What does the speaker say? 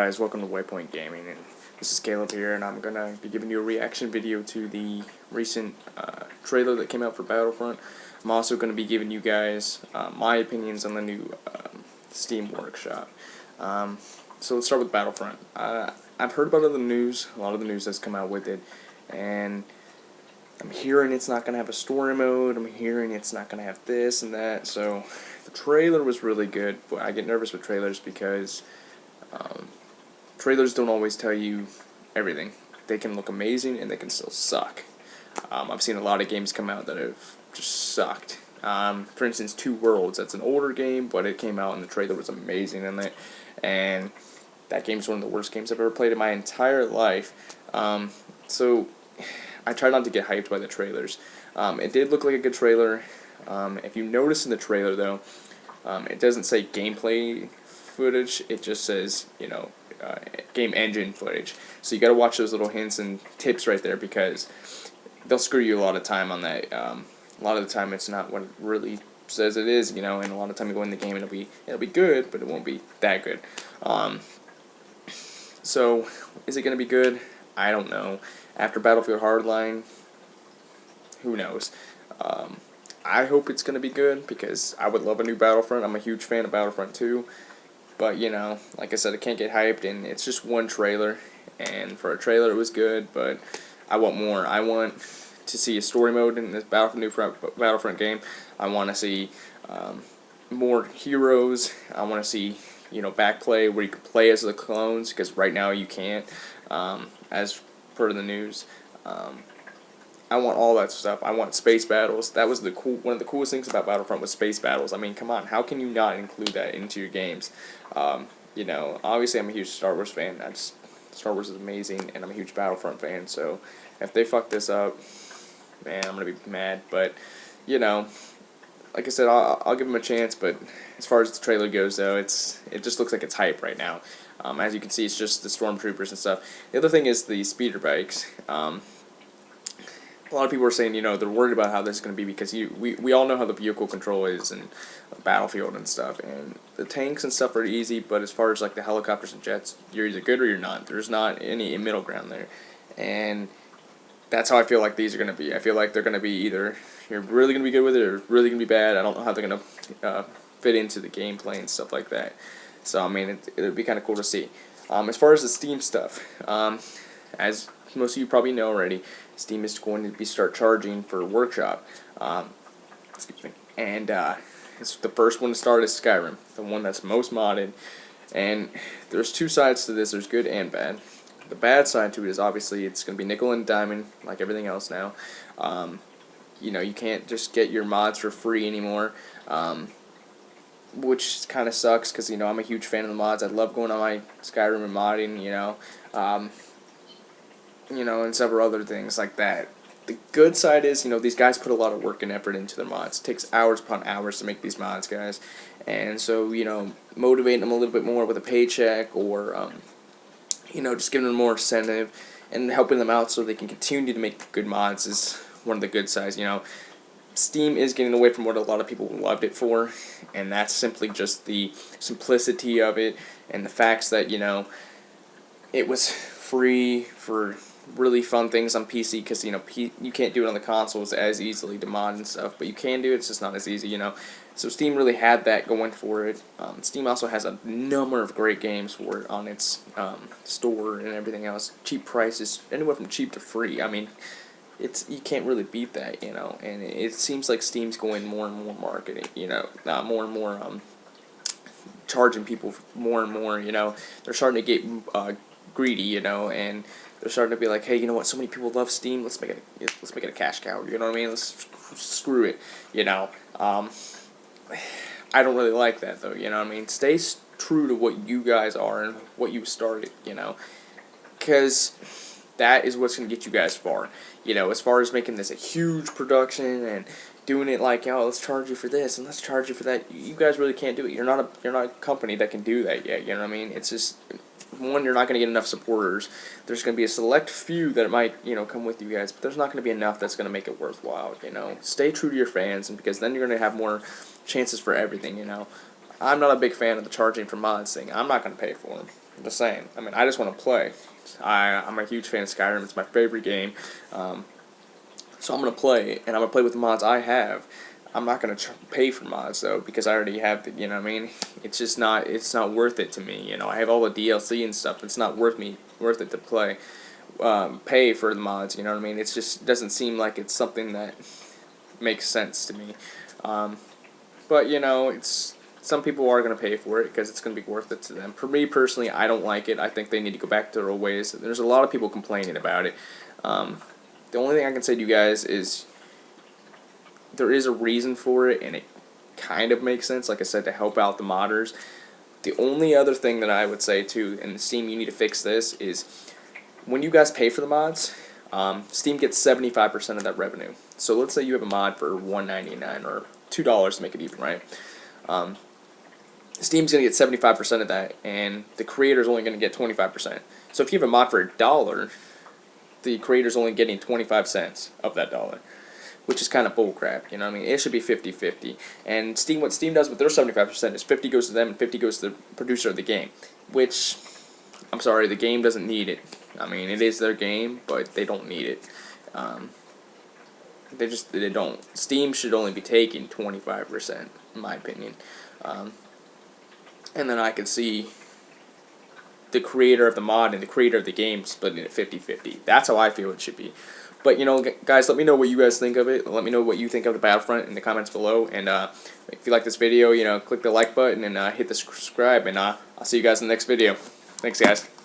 guys, welcome to Waypoint Gaming, and this is Caleb here, and I'm gonna be giving you a reaction video to the recent trailer that came out for Battlefront. I'm also gonna be giving you guys my opinions on the new Steam Workshop. So let's start with Battlefront. I've heard about the news, a lot of the news that's come out with it, and I'm hearing it's not gonna have a story mode. I'm hearing it's not gonna have this and that. So the trailer was really good, but I get nervous with trailers because trailers don't always tell you everything. They can look amazing and they can still suck. I've seen a lot of games come out that have just sucked. For instance, Two Worlds. That's an older game, but it came out and the trailer was amazing in it. And that game's one of the worst games I've ever played in my entire life. So I try not to get hyped by the trailers. It did look like a good trailer. If you notice in the trailer, though, it doesn't say gameplay footage. It just says, game engine footage. So you got to watch those little hints and tips right there, because they'll screw you a lot of time on that. A lot of the time, it's not what it really says it is, and a lot of time you go in the game and it'll be good, but it won't be that good. So is it going to be good? I don't know. After Battlefield Hardline, who knows? I hope it's going to be good, because I would love a new Battlefront. I'm a huge fan of Battlefront 2. But, like I said, I can't get hyped, and it's just one trailer. And for a trailer, it was good, but I want more. I want to see a story mode in this Battlefront game. I want to see more heroes. I want to see, backplay where you can play as the clones, because right now you can't, as per the news. I want all that stuff. I want space battles. That was one of the coolest things about Battlefront was space battles. I mean, come on, how can you not include that into your games? Obviously I'm a huge Star Wars fan. Star Wars is amazing, and I'm a huge Battlefront fan. So if they fuck this up, man, I'm gonna be mad. But like I said, I'll give them a chance. But as far as the trailer goes, though, it just looks like it's hype right now. As you can see, it's just the stormtroopers and stuff. The other thing is the speeder bikes. A lot of people are saying, they're worried about how this is going to be, because we all know how the vehicle control is in Battlefield and stuff, and the tanks and stuff are easy, but as far as like the helicopters and jets, you're either good or you're not. There's not any middle ground there, and that's how I feel like these are going to be. I feel like they're going to be either you're really going to be good with it or really going to be bad. I don't know how they're going to fit into the gameplay and stuff like that. So I mean, it would be kind of cool to see. As far as the Steam stuff, as most of you probably know already, Steam is going to start charging for Workshop. Excuse me. And it's the first one to start is Skyrim, the one that's most modded. And there's two sides to this. There's good and bad. The bad side to it is obviously it's going to be nickel and diamond like everything else now. You can't just get your mods for free anymore. Which kind of sucks, because I'm a huge fan of the mods. I love going on my Skyrim and modding, and several other things like that. The good side is, these guys put a lot of work and effort into their mods. It takes hours upon hours to make these mods, guys. And so, motivating them a little bit more with a paycheck, or, just giving them more incentive and helping them out so they can continue to make good mods is one of the good sides. Steam is getting away from what a lot of people loved it for, and that's simply just the simplicity of it and the facts that, it was free for really fun things on PC, because you can't do it on the consoles as easily to mod and stuff, but you can do it. It's just not as easy, So Steam really had that going for it. Steam also has a number of great games for it on its store and everything else. Cheap prices, anywhere from cheap to free. I mean, you can't really beat that, And it seems like Steam's going more and more marketing, more and more charging people more and more. They're starting to get greedy, and they're starting to be like, hey, you know what? So many people love Steam. Let's make it a cash cow. You know what I mean? Let's screw it. I don't really like that, though. You know what I mean? Stay true to what you guys are and what you started. Because that is what's going to get you guys far. As far as making this a huge production and doing it like, let's charge you for this and let's charge you for that. You guys really can't do it. You're not a company that can do that yet. You know what I mean? It's just, one, you're not going to get enough supporters. There's going to be a select few that might, come with you guys, but there's not going to be enough that's going to make it worthwhile. Stay true to your fans, and because then you're going to have more chances for everything. I'm not a big fan of the charging for mods thing. I'm not going to pay for them. I'm just saying. I mean, I just want to play. I'm a huge fan of Skyrim. It's my favorite game. So I'm going to play, and I'm going to play with the mods I have. I'm not going to pay for mods, though, because I already have the, you know what I mean? It's just not, it's not worth it to me, you know? I have all the DLC and stuff. It's not worth it to play, pay for the mods, you know what I mean? It's just, doesn't seem like it's something that makes sense to me. But, you know, it's, some people are going to pay for it because it's going to be worth it to them. For me, personally, I don't like it. I think they need to go back to their old ways. There's a lot of people complaining about it. The only thing I can say to you guys is there is a reason for it, and it kind of makes sense, like I said, to help out the modders. The only other thing that I would say, too, and Steam, you need to fix this, is when you guys pay for the mods, Steam gets 75% of that revenue. So let's say you have a mod for $1.99 or $2 to make it even, right? Steam's going to get 75% of that, and the creator's only going to get 25%. So if you have a mod for $1, the creator's only getting 25 cents of that dollar, which is kind of bullcrap, you know what I mean? It should be 50-50. And Steam, what Steam does with their 75% is 50 goes to them and 50 goes to the producer of the game, which, I'm sorry, the game doesn't need it. I mean, it is their game, but they don't need it. They don't. Steam should only be taking 25%, in my opinion. And then I could see the creator of the mod and the creator of the game splitting it 50-50. That's how I feel it should be. But, you know, guys, let me know what you guys think of it. Let me know what you think of the Battlefront in the comments below. And if you like this video, you know, click the like button and hit the subscribe. And I'll see you guys in the next video. Thanks, guys.